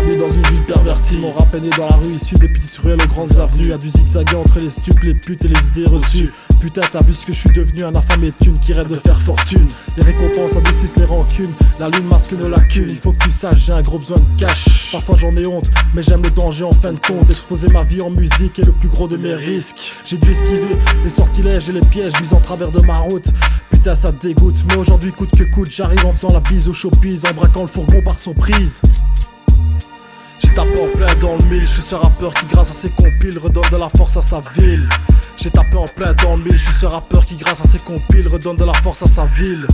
Perdu dans une ville pervertie, mon rap est né dans la rue, issu des petites ruelles aux grandes avenues. Y'a du zigzag entre les stupes, les putes et les idées reçues. Putain, t'as vu ce que je suis devenu, un affamé de thunes qui rêve de faire fortune. Les récompenses adoucissent les rancunes, la lune masque nos lacunes. Il faut que tu saches, j'ai un gros besoin de cash. Parfois j'en ai honte, mais j'aime le danger en fin de compte. Exposer ma vie en musique est le plus gros de mes risques. J'ai dû esquiver les sortilèges et les pièges mis en travers de ma route. Putain, ça dégoûte, mais aujourd'hui coûte que coûte, j'arrive en faisant la bise au showbiz, en braquant le fourgon par surprise. J'ai tapé en plein dans le mille, je suis ce rappeur qui grâce à ses compiles redonne de la force à sa ville. J'ai tapé en plein dans le mille, je suis ce rappeur qui grâce à ses compiles redonne de la force à sa ville.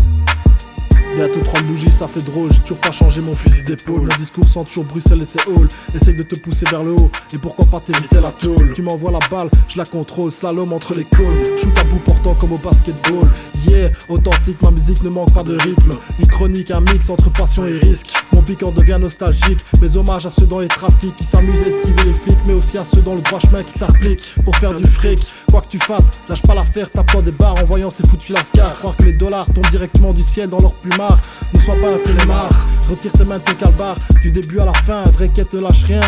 Bientôt 30 bougies, ça fait drôle, j'ai toujours pas changé mon fusil d'épaule. Mon discours sent toujours Bruxelles et ses halls. Essaye de te pousser vers le haut, et pourquoi pas t'éviter la tôle. Tu m'envoies la balle, je la contrôle, slalom entre les cônes. Shoot à bout portant comme au basketball. Yeah, authentique, ma musique ne manque pas de rythme. Une chronique, un mix entre passion et risque. Mon beat en devient nostalgique. Mes hommages à ceux dans les trafics qui s'amusent à esquiver les flics, mais aussi à ceux dans le droit chemin qui s'appliquent pour faire du fric. Quoi que tu fasses, lâche pas l'affaire, tape-toi des barres en voyant ces foutus lascars. Croire que les dollars tombent directement du ciel dans leur plumard. Ne sois pas un flemmard, retire tes mains de ton calbar. Du début à la fin, vraie quête ne lâche rien.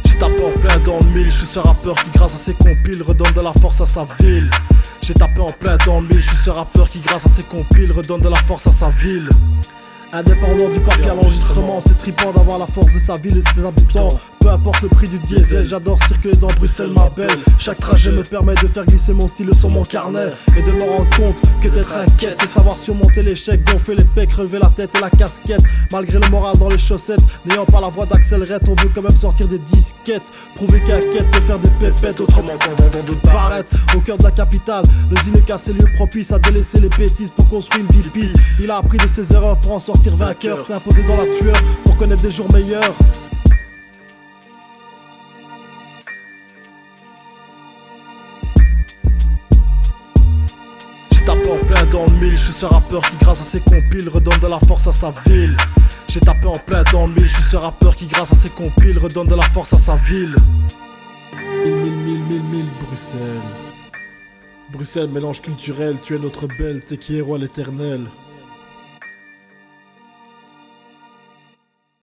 J'ai tapé en plein dans le mille, je suis ce rappeur qui grâce à ses compiles redonne de la force à sa ville. J'ai tapé en plein dans le mille, je suis ce rappeur qui grâce à ses compiles redonne de la force à sa ville. Indépendant du papier à l'enregistrement, c'est trippant d'avoir la force de sa ville et de ses habitants. Peu importe le prix du diesel, j'adore circuler dans Bruxelles ma belle. Chaque trajet me permet de faire glisser mon style sur mon carnet et de me rendre compte que d'être inquiète, c'est savoir surmonter l'échec, gonfler les pecs, relever la tête et la casquette. Malgré le moral dans les chaussettes, n'ayant pas la voix d'Axelrette, on veut quand même sortir des disquettes. Prouver qu'un quête peut faire des pépettes, autrement qu'en vendant de paraître. Au cœur de la capitale, le Zineca c'est lieu propice à délaisser les bêtises pour construire une vie pisse. Il a appris de ses erreurs pour en sortir vainqueur, s'est imposé dans la sueur pour connaître des jours meilleurs. J'ai tapé en plein dans le mille, je suis ce rappeur qui grâce à ses compiles redonne de la force à sa ville. J'ai tapé en plein dans le mille, je suis ce rappeur qui grâce à ses compiles redonne de la force à sa ville. Mille, Bruxelles. Bruxelles, mélange culturel, tu es notre belle, t'es qui est roi l'éternel.